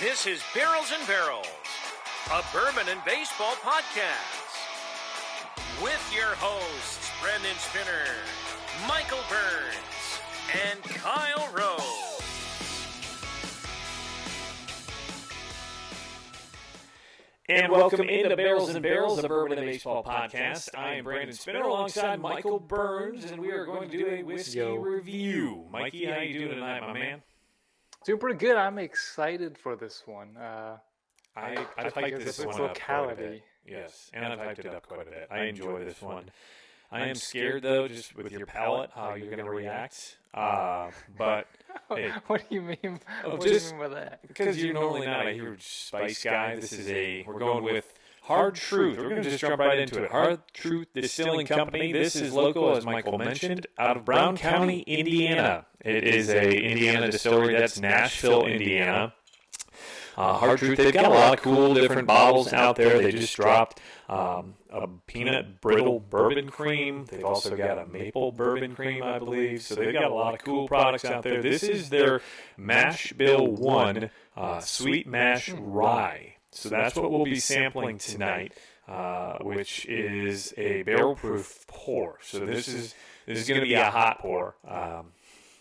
This is Barrels and Barrels, a bourbon and baseball podcast. With your hosts, Brendan Spinner, Michael Burns, and Kyle Rose. And welcome into Barrels and Barrels, a bourbon and baseball podcast. I am Brandon Spinner alongside Michael Burns, and we are going to do a whiskey review. Mikey, how you doing tonight, my man? Doing pretty good. I'm excited for this one. I've hyped this one up quite a bit. Yes, and I've hyped it up quite a bit. I enjoy this one. I am scared, though, just with your palate, how you're going to react. But hey, what do you mean? What do you mean by that? Because you're normally not a huge spice guy. We're going with Hard Truth. We're going to just jump right into it. Hard Truth Distilling Company. This is local, as Michael mentioned, out of Brown County, Indiana. It is a Indiana distillery. That's Nashville, Indiana. Hard Truth, they've got a lot of cool different bottles out there. They just dropped a peanut brittle bourbon cream. They've also got a maple bourbon cream, I believe. So they've got a lot of cool products out there. This is their Mash Bill 1 Sweet Mash Rye. So that's what we'll be sampling tonight, which is a barrel-proof pour. So this is going to be a hot pour.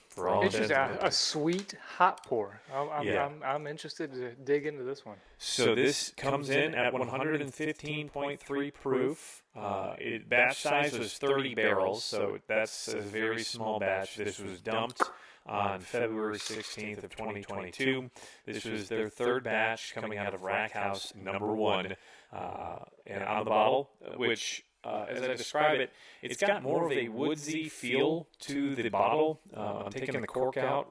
For all Interesting, a sweet hot pour. I'm interested to dig into this one. So this comes in at 115.3 proof. Batch size was 30 barrels, so that's a very small batch. This was dumped on February 16th of 2022. This was their third batch coming out of Rack House number 1. And on the bottle, which... as I describe it, it's got more of a woodsy feel to the bottle. I'm taking the cork out.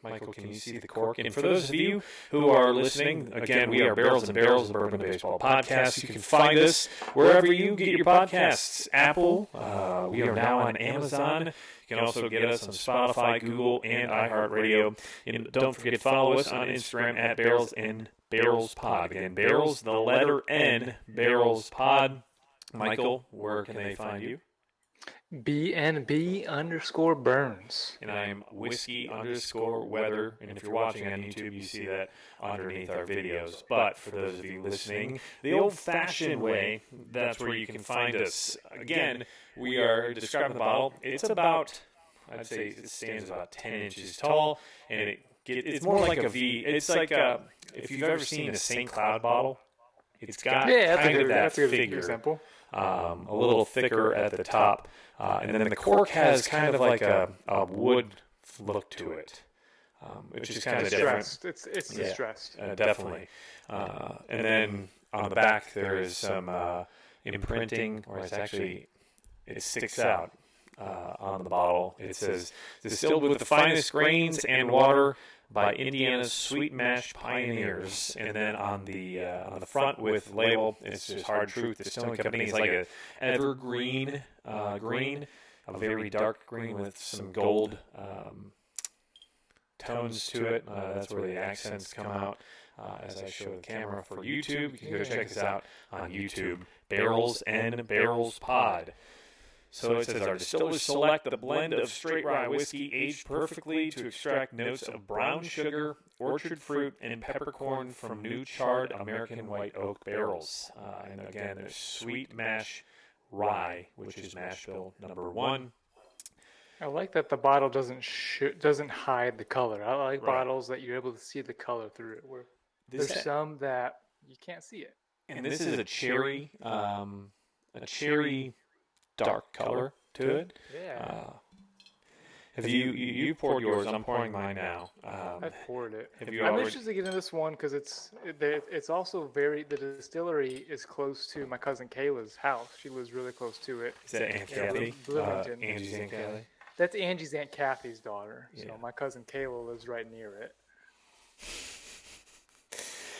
Michael, can you see the cork? And for those of you who are listening, again, we are Barrels and Barrels, a bourbon and baseball podcast. You can find us wherever you get your podcasts. Apple. We are now on Amazon. You can also get us on Spotify, Google, and iHeartRadio. And don't forget to follow us on Instagram at Barrels and Barrels Pod. Again, Barrels, the letter N, Barrels Pod. Michael, where can they find you? BNB_Burns. And I'm whiskey_weather. And if you're watching on YouTube, you see that underneath our videos. But for those of you listening, the old-fashioned way, that's where you can find us. Again, we are describing the bottle. It's about, I'd say it stands about 10 inches tall, and it's more like a V. It's like if you've ever seen a St. Cloud bottle, it's got kind of that figure. Example. A little thicker at the top, and then the cork has kind of like a wood look to it, which is kind of different. It's distressed. Definitely. And then on the back there is some imprinting, or it sticks out on the bottle. It says, distilled with the finest grains and water by Indiana's Sweet Mash Pioneers. And then on the front with label, it's just Hard Truth Distilling Company. It's like an evergreen green, a very dark green with some gold tones to it. That's where the accents come out. As I show the camera for YouTube, you can go check this out on YouTube. Barrels and Barrels Pod. So it says, our distillers select the blend of straight rye whiskey aged perfectly to extract notes of brown sugar, orchard fruit, and peppercorn from new charred American white oak barrels. And again, there's Sweet Mash Rye, which is Mash Bill number 1. I like that the bottle doesn't hide the color. I like bottles that you're able to see the color through it. There's some that you can't see it. And this is a cherry dark color to it. Yeah. Have you poured yours? I'm pouring mine now. I've poured it. I'm interested to get into this one because it's also the distillery is close to my cousin Kayla's house. She lives really close to it. Is that Aunt Kathy? Bloomington. Angie's Aunt Kathy? That's Angie's Aunt Kathy's daughter. So my cousin Kayla lives right near it.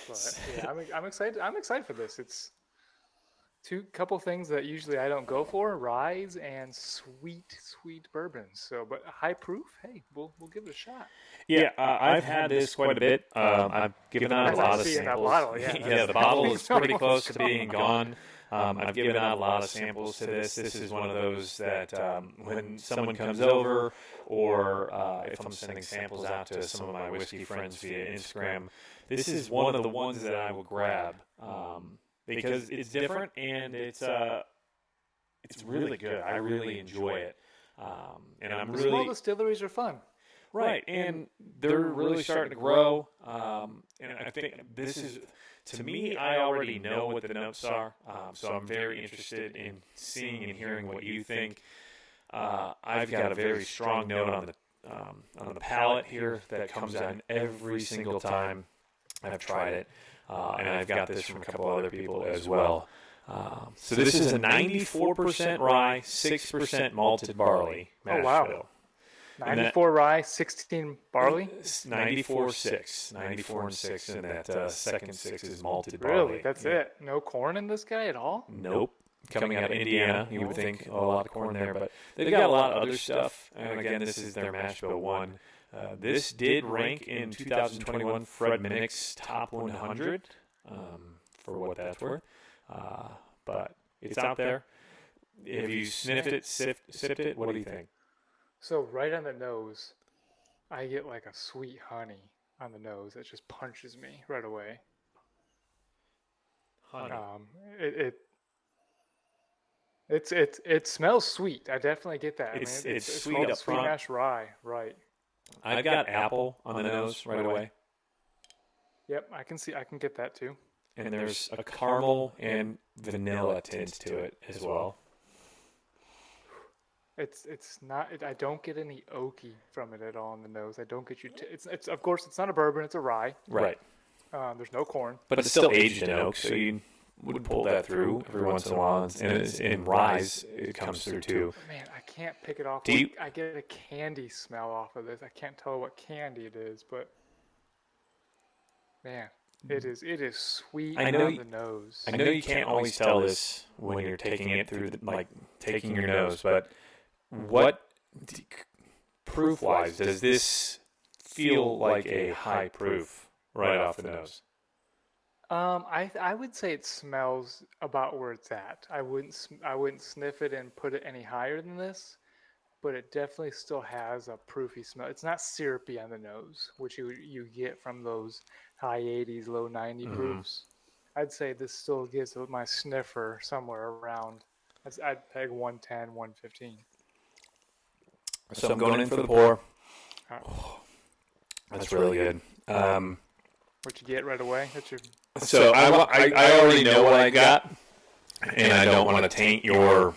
But yeah, I'm excited. I'm excited for this. Couple things that usually I don't go for: ryes and sweet bourbons. So, but high proof, hey, we'll give it a shot. Yeah, I've had this quite a bit. I've given out a lot of samples. That bottle, yeah, the bottle is pretty close to being gone. I've given out a lot of samples to this. This is one of those that when someone comes over, or if I'm sending samples out to some of my whiskey friends via Instagram, this is one of the ones that I will grab because it's different and it's really good. I really enjoy it, and I'm really small distilleries are fun. Right, and they're really starting to grow. And I think this is, to me, I already know what the notes are, so I'm very interested in seeing and hearing what you think. I've got a very strong note on the palate here that comes out every single time I've tried it, and I've got this from a couple other people as well. So this is a 94% rye, 6% malted barley mash bill. 94 rye, 16 barley? 94.6. 94 and 6, and that second 6 is malted barley. Really? That's it? No corn in this guy at all? Nope. Coming out of Indiana, you would think a lot of corn there, but they've got a lot of other stuff. And again, this is their mash bill 1. This did rank in 2021 Fred Minnick's Top 100, for what that's worth. But it's out there. If you sniffed it, sipped it, what do you think? So right on the nose, I get like a sweet honey on the nose that just punches me right away. Honey. It smells sweet. I definitely get that. It's sweet up sweet front. mash rye, right? I've got apple on the nose right away. Yep, I can get that too. And there's a caramel and vanilla tint to it as well. It's not. I don't get any oaky from it at all in the nose. I don't get it's of course it's not a bourbon. It's a rye. Right. There's no corn. But it's still aged in oak, so you would pull that through every once in a while. And in rye, it comes through too. Man, I can't pick it off. I get a candy smell off of this. I can't tell what candy it is, but man, it is sweet on the nose. I know you can't always tell this when you're taking it through, taking your nose, but what proof-wise does this feel like a high proof right off the nose? I would say it smells about where it's at. I wouldn't sniff it and put it any higher than this, but it definitely still has a proofy smell. It's not syrupy on the nose, which you get from those high 80s, low 90 proofs. I'd say this still gives my sniffer somewhere around. I'd peg 110, 115. So I'm going in for the pour. Oh, that's really good. What you get right away? So I already know what I got, and I don't want to taint your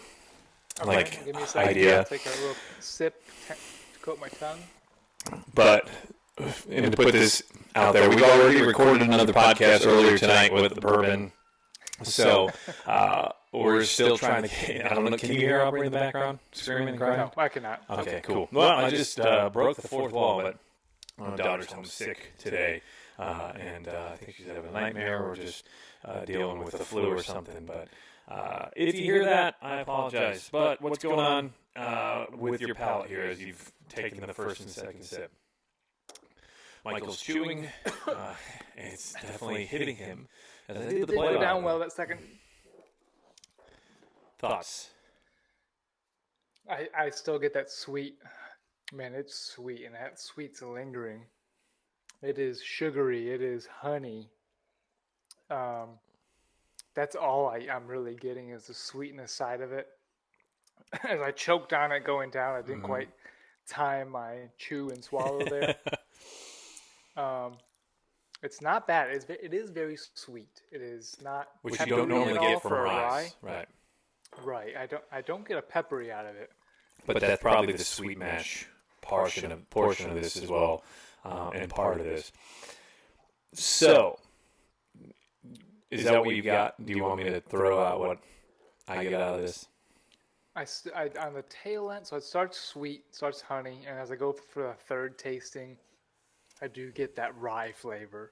give me a second. idea. Take a little sip to coat my tongue. But and to put this out there, we've already recorded another podcast earlier tonight with the bourbon. So we're still trying to get, I don't know, can you hear Aubrey in the background screaming and crying? No, I cannot. Okay, cool. Well, I just broke the fourth wall, but my daughter's home sick today, and I think she's having a nightmare or just dealing with the flu or something. But if you hear that, I apologize. But what's going on with your palate here as you've taken the first and second sip? Michael's chewing, and it's definitely hitting him. As I did the play down well that second. Thoughts? I still get that sweet. Man, it's sweet, and that sweet's lingering. It is sugary. It is honey. That's all I'm really getting is the sweetness side of it. As I choked on it going down, I didn't quite time my chew and swallow there. It's not bad. It is very sweet. It is not which you don't normally get from rye. Right. Right. I don't get a peppery out of it. But that's probably the sweet mash portion of this as well, and part of this. So, is that what you got? Do you want me to throw out what I get out of this? I on the tail end, so it starts sweet, starts honey, and as I go for the third tasting, I do get that rye flavor.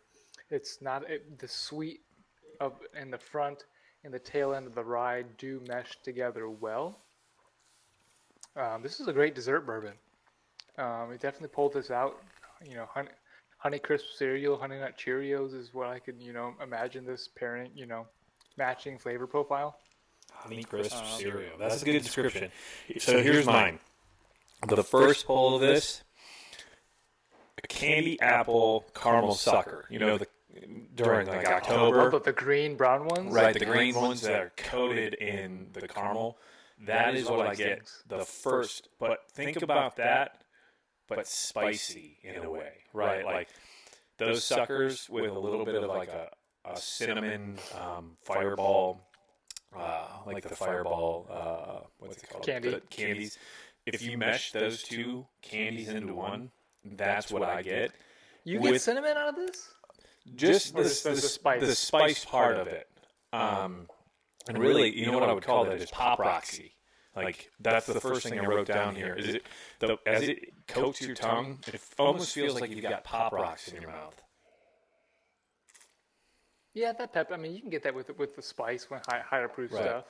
It's not the sweet in the front and the tail end of the rye do mesh together well. This is a great dessert bourbon. We definitely pulled this out. You know, honey crisp cereal, honey nut Cheerios is what I could, imagine this pairing, matching flavor profile. Honey crisp cereal. That's a good description. So here's mine. The first pull of this, a candy apple caramel sucker. During like October. The green brown ones? Right, the green ones that are coated in the caramel. That is what I get the first. But think about that, but spicy in a way, right? Like those suckers with a little bit of like a cinnamon fireball, like the fireball, what's it called? Candy. The candies. If you mesh those two candies into one, that's what I get. You get cinnamon out of this? Just the spice part of it. And really, you know what I would call that is pop roxy. Like that's the first thing I wrote down here. Is it as it coats your tongue, it almost feels like you've got pop rocks in your mouth. Yeah, that pep. I mean, you can get that with the spice when higher proof stuff.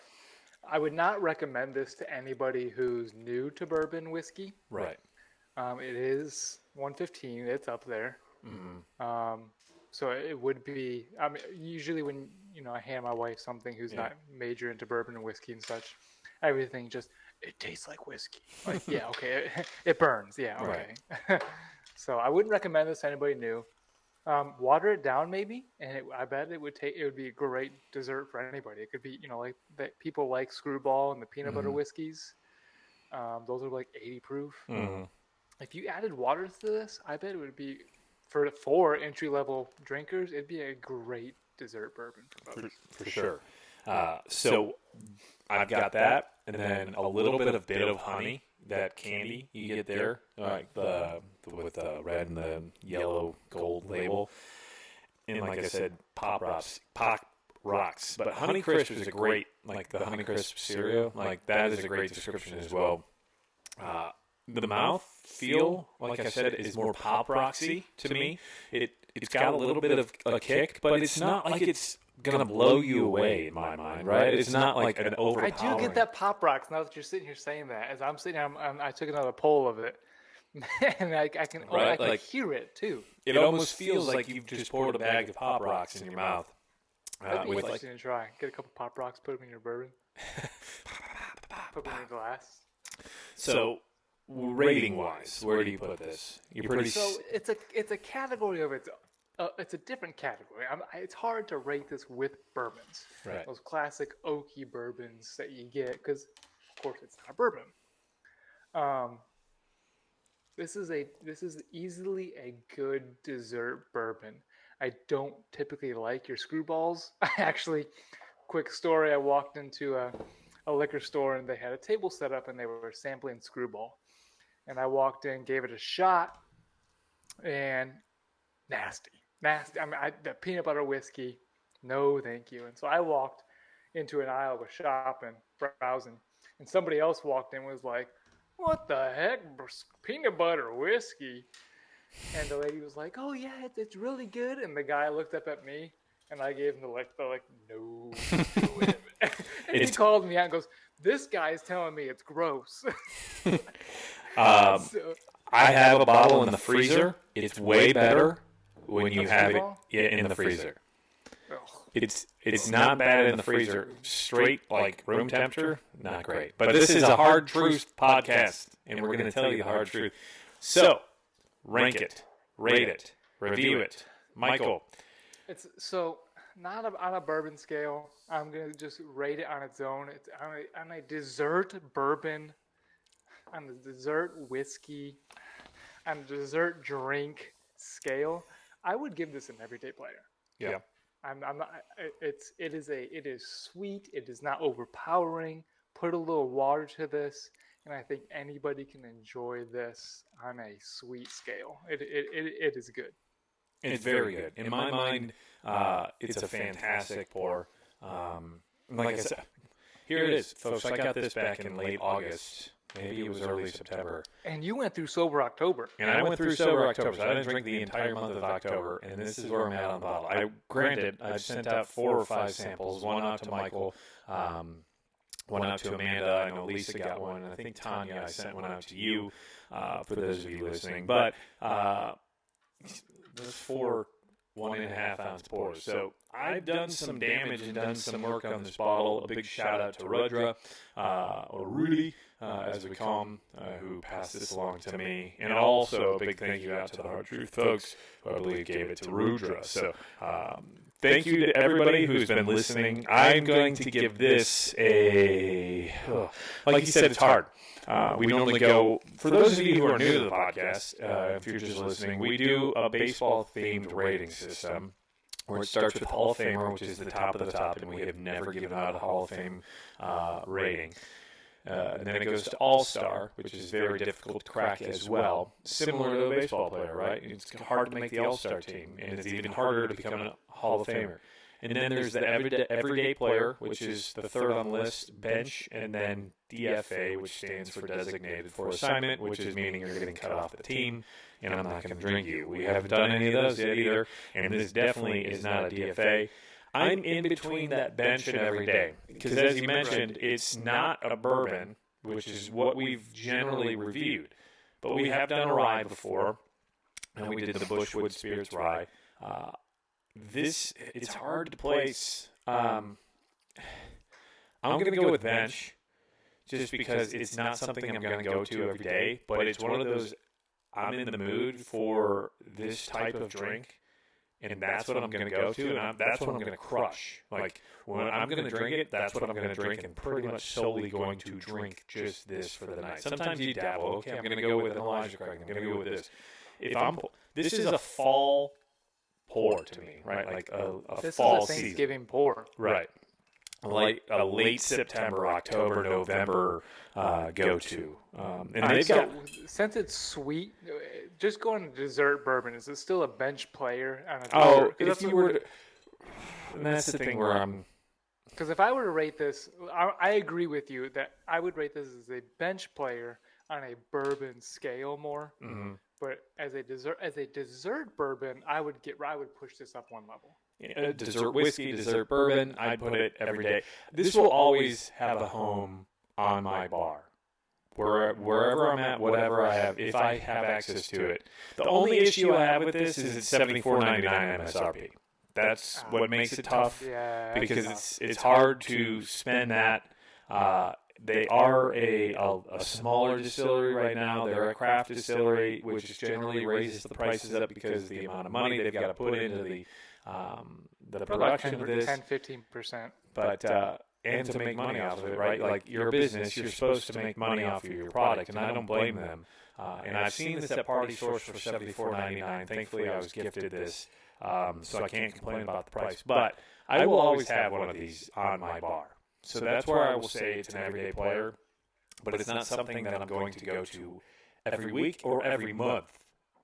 I would not recommend this to anybody who's new to bourbon whiskey. Right. It is 115. It's up there. Mm-hmm. So it would be. I mean, usually when I hand my wife something who's not major into bourbon and whiskey and such, everything just it tastes like whiskey. Like yeah, okay, it burns. Yeah, okay. Right. So I wouldn't recommend this to anybody new. Water it down maybe, and I bet it would be a great dessert for anybody. It could be like that people like Screwball and the peanut butter whiskeys. Those are like 80 proof. Mm-hmm. If you added water to this, I bet it would be for entry level drinkers. It'd be a great dessert bourbon for folks. For sure. So I've got that, and then a little bit of honey. That candy you get there, like with the red and the yellow gold label, and like I said, pop rocks. But Honey Crisp is a great, like the Honey Crisp cereal, like that is a great description as well. The mouth feel, like I said, is more pop roxy to me. It's got a little bit of a kick, but it's not like it's gonna blow you away in my mind, right? It's not like an overpowering. I do get that pop rocks now that you're sitting here saying that. As I'm sitting here, I took another pull of it, and I can hear it too. It almost feels like you've just poured a bag of pop rocks in your mouth. That'd be interesting to try. Get a couple pop rocks, put them in your bourbon, put them in a glass. So, rating wise, where do you put this? You're pretty. So it's a category of its. It's a different category. It's hard to rate this with bourbons. Right. Those classic oaky bourbons that you get, because of course it's not bourbon. This is easily a good dessert bourbon. I don't typically like your Screwballs. Actually, quick story. I walked into a liquor store and they had a table set up and they were sampling Screwball, and I walked in, gave it a shot, and nasty. I mean, the peanut butter whiskey, no thank you. And so I walked into an aisle with shopping, browsing, and somebody else walked in and was like, what the heck, peanut butter whiskey? And the lady was like, oh yeah, it's really good. And the guy looked up at me, and I gave him the no. And he called me out and goes, this guy's telling me it's gross. I have a bottle in the freezer. It's way better when you have it in the freezer. It's not bad in the freezer. Straight, like room temperature, not great. But this is a hard truth podcast, and we're going to tell you the hard truth. So, rank it, rate it, review it. Michael. It's not on a bourbon scale. I'm going to just rate it on its own. It's on a dessert bourbon, on the dessert whiskey, on the dessert drink scale. I would give this an everyday player. Yeah. I'm not. It is sweet. It is not overpowering. Put a little water to this, and I think anybody can enjoy this on a sweet scale. It is good. It's very good. In my mind, it's a fantastic pour. Like I said, here it is, folks. I got this back in late August Maybe it was early September. And you went through sober October. And I went through sober October, so I didn't drink the entire month of October, and this is where I'm at on the bottle. Granted, I've sent out 4 or 5 samples, one out to Michael, one out to Amanda. I know Lisa got one, and I think Tanya, I sent one out to you, for those of you listening. But those 4 1.5 ounce pours. So I've done some damage and done some work on this bottle. A big shout out to Rudra, or Rudy, as we call him, who passed this along to me. And also a big thank you out to the Hard Truth folks, who I believe gave it to Rudra. So thank you to everybody who's been listening. I'm going to give this like you said, it's hard. We normally go, for those of you who are new to the podcast, if you're just listening, we do a baseball-themed rating system where it starts with Hall of Famer, which is the top of the top, and we have never given out a Hall of Fame rating. And then it goes to All-Star, which is very difficult to crack as well, similar to a baseball player, right? It's hard to make the All-Star team, and it's even harder to become a Hall of Famer. And then there's the everyday player, which is the third on the list, bench, and then DFA, which stands for designated for assignment, which is meaning you're getting cut off the team, and I'm not going to drink you. We haven't done any of those yet either, and this definitely is not a DFA. I'm in between that bench and everyday, because as you mentioned, it's not a bourbon, which is what we've generally reviewed. But we have done a rye before, and we did the Bushwood Spirits rye. It's hard to place. I'm going to go with bench just because it's not something I'm going to go to every day, but it's one of those, I'm in the mood for this type of drink, and that's what I'm going to go to, and that's what I'm going to crush. Like, when I'm going to drink it, that's what I'm going to drink, and pretty much solely going to drink just this for the night. Sometimes you dabble. Okay, I'm going to go with an Elijah Craig. I'm going to go with this. This is a fall pour to me, right? Like a This fall is a Thanksgiving pour. Right. Like a late September, October, November go-to. And they've got, since it's sweet, just going to dessert bourbon, is it still a bench player on a dessert? oh, if you were to, and that's the thing where I'm, Because if I were to rate this, I agree with you that I would rate this as a bench player on a bourbon scale more. mm-hmm. But as a dessert bourbon, I would push this up one level. Dessert whiskey, dessert bourbon, I'd put it every day. This will always have a home on my bar. Wherever I'm at, whatever I have, if I have access to it. The only issue I have with this is it's $74.99 MSRP. That's what makes it tough, because it's hard to spend that. They are a smaller distillery right now. They're a craft distillery, which generally raises the prices up because of the amount of money they've got to put into the production of this. 10-15%. But and to make money off of it, right? Like, you're a business, you're supposed to make money off of your product, and I don't blame them. And I've seen this at Party Source for $74.99. Thankfully, I was gifted this, so I can't complain about the price. But I will always have one of these on my bar. So that's where I will say it's an everyday player, but it's not something that I'm going to go to every week or every month,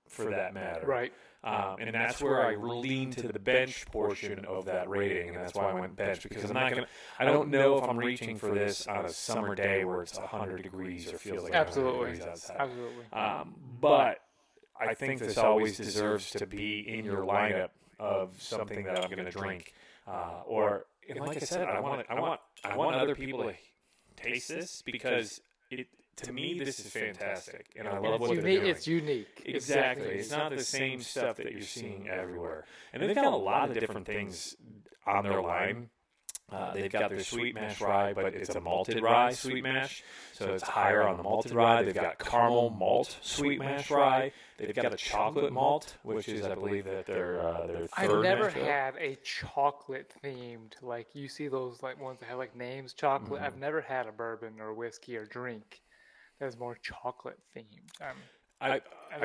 for that matter. Right. And that's where I lean to the bench portion of that rating, and that's why I went bench, because I don't know if I'm reaching for this on a summer day where it's 100 degrees or feels like 100 degrees outside. Absolutely. But I think this always deserves to be in your lineup of something that I'm going to drink, and like I said, I want other people to taste this, because to me, this is fantastic, and I love what they're doing. It's unique. Exactly. It's not the same stuff that you're seeing everywhere. And they've got a lot of different things on their line. They've got their sweet mash rye, but it's a malted rye sweet mash, so it's higher on the malted rye. They've got caramel malt sweet mash rye. They've got a chocolate malt, which is, I believe, that their third. I've never mash had a chocolate themed, like you see those like ones that have like names chocolate. I've never had a bourbon or whiskey or drink that's more chocolate themed. I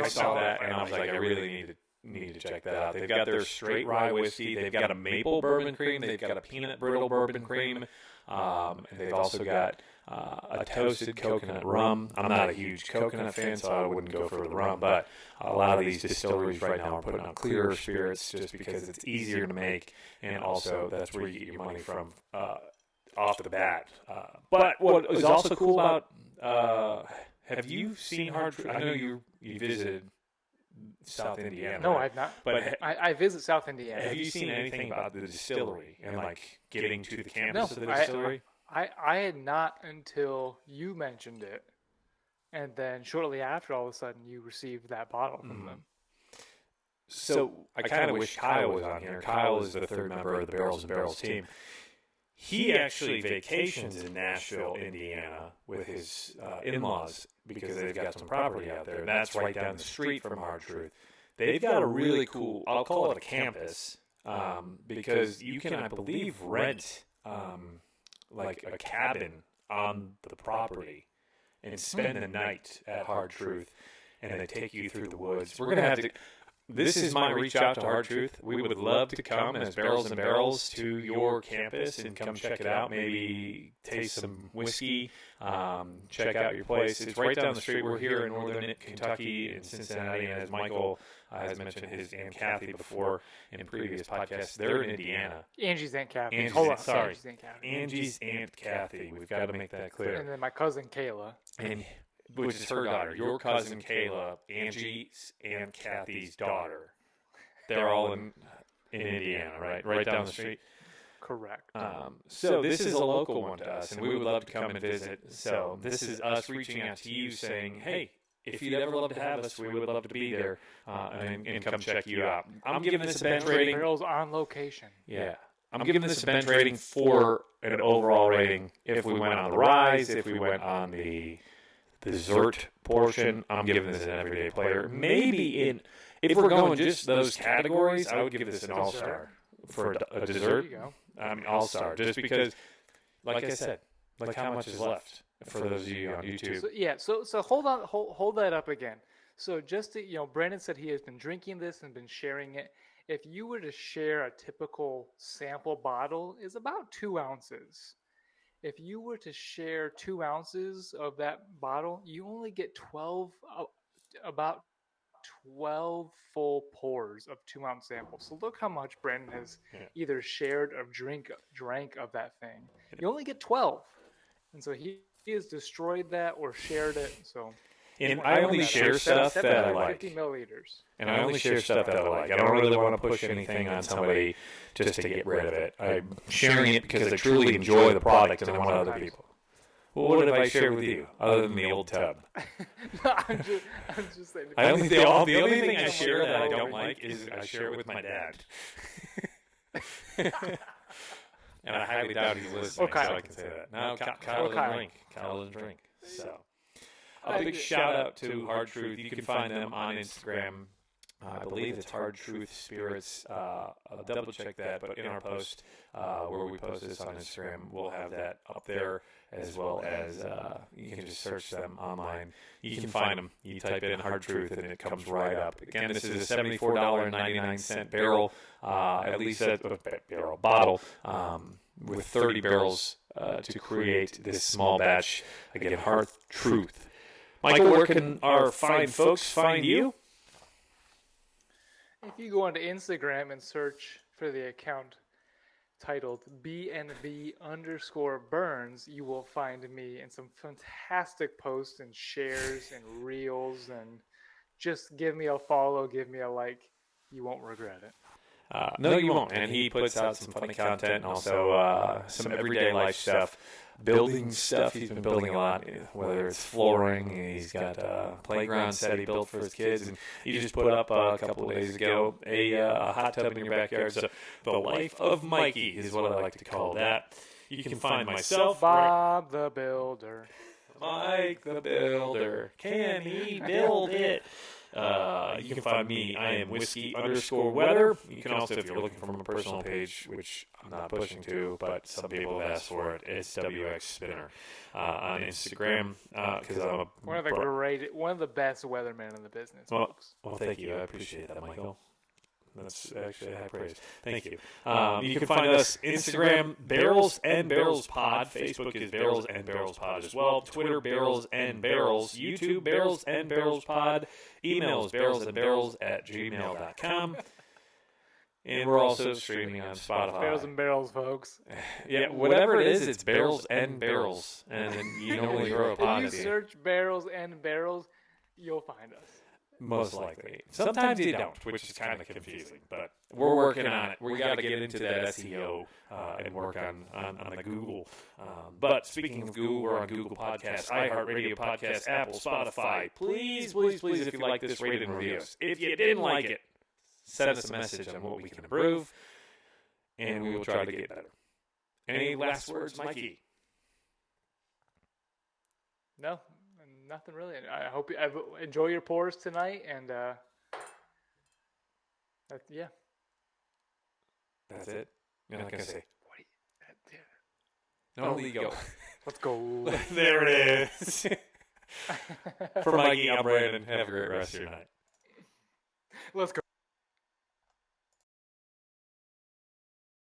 saw that, and I was like, I really need to check that out. They've got their straight rye whiskey. They've got a maple bourbon cream. They've got a peanut brittle bourbon cream. And they've also got a toasted coconut rum. I'm not a huge coconut fan, so I wouldn't go for the rum. But a lot of these distilleries right now are putting on clearer spirits just because it's easier to make, and also that's where you get your money from off the bat. But what is also cool about have you seen Hard Truth? I know you visited South Indiana. No, I've not. But I visit South Indiana. have you seen anything about the distillery and like getting to the No, campus of the distillery? I had not until you mentioned it, and then shortly after, all of a sudden, you received that bottle from them. So I kind of wish Kyle was on here. Kyle is the third member of the Barrels and Barrels team. He actually vacations in Nashville, Indiana, with his in-laws because they've got some property out there. And that's right down the street from Hard Truth. They've got a really cool, I'll call it a campus, because you can, I believe, rent like a cabin on the property and spend the night at Hard Truth, and they take you through the woods. We're going to have to... This is my reach out to Hard Truth. We would love to come as Barrels and Barrels to your campus and come check it out. Maybe taste some whiskey, check out your place. It's right down the street. We're here in northern Kentucky, in Cincinnati, and as Michael has mentioned his Aunt Kathy before in previous podcasts, they're in Indiana. Angie's Aunt Kathy. Angie's Aunt Kathy. Angie's Aunt Kathy. We've got to make that clear. And then my cousin Kayla. Which is her daughter. Your cousin Kayla, Angie's Aunt Kathy's daughter. They're all in Indiana, right? Right down the street. Correct. So this is a local one to us, and we would love to come and visit. So this is us reaching out to you saying, hey, if you'd ever love to have us, we would love to be there and come check you out. I'm giving this a bench rating. Barrels on location. Yeah. I'm giving this a bench rating for an overall rating. If we went on the rise, if we went on the dessert portion, I'm giving this an everyday player. Maybe if we're going just those categories, I would give this an all-star for a dessert. There you go. All-star, just because, like I said, like how much is left for those of you on YouTube. So hold that up again. So just to, Brandon said he has been drinking this and been sharing it. If you were to share a typical sample bottle, is about 2 ounces. If you were to share 2 ounces of that bottle, you only get about 12 full pours of 2 ounce samples. So look how much Brandon has either shared or drank of that thing. You only get 12. And so he has destroyed that or shared it. So and I only share stuff that I like. 50 milliliters. And I only share stuff that I like. I don't really want to push anything on somebody just to get rid of it. I'm sharing it because I truly enjoy the product and I want other people. Well, what have I shared with you other than the old tub? No, I'm just saying. The only thing I share that I don't like is I share it with my dad. And I highly doubt he's listening, so I can say that. No, Kyle doesn't drink. Kyle doesn't drink. So, a big shout out to Hard Truth. You can find them on Instagram. I believe it's Hard Truth Spirits. I'll double check that, but in our post where we post this on Instagram, we'll have that up there, as well as you can just search them online. You can find them. You type in Hard Truth and it comes right up. Again, this is a $74.99 barrel, at least a barrel bottle, with 30 barrels to create this small batch. Again, Hard Truth. Michael, where can our fine folks find you? If you go onto Instagram and search for the account titled BNB_Burns, you will find me in some fantastic posts and shares and reels, and just give me a follow, give me a like. You won't regret it. No, you won't. And he puts out some funny content and also some everyday life stuff. Building stuff. He's been building a lot, whether it's flooring. He's got a playground set he built for his kids. And he just put up a couple of days ago a hot tub in your backyard. So the life of Mikey is what I like to call that. You can find myself. Bob the Builder. Mike the Builder. Can he build it? You can find me. I am whiskey_weather. You can also, if you're looking for my personal page, which I'm not pushing to, but some people have asked for it, it's WX Spinner on Instagram. Because I'm one of the best weathermen in the business. Well, thank you. I appreciate that, Michael. That's actually high praise. Thank you. You can find us Instagram, Barrels and Barrels Pod. Facebook is Barrels and Barrels Pod as well. Twitter, Barrels and Barrels. YouTube, Barrels and Barrels Pod. Email is barrelsandbarrels@gmail.com. And we're also streaming on Spotify. Barrels and barrels, folks. Yeah, whatever it is, it's barrels and barrels. And then you can only throw a pod If at you you. search barrels and barrels, you'll find us. Most likely. Sometimes you don't, which is kind of confusing. But we're working on it. We got to get into that SEO and work on the Google. But speaking of Google, we're on Google Podcasts, iHeartRadio Podcasts, Apple, Spotify. Please, please, please, if you like this, rate and review us. If you didn't like it, send us a message on what we can improve, and we will try to get better. Any last words, Mikey? No, nothing really. I hope you enjoy your pours tonight, and yeah. That's it? You're not going to say, Yeah. no, you go. Let's go. There it is. For Mikey, I'm Brandon. Have a great rest of your night. Let's go.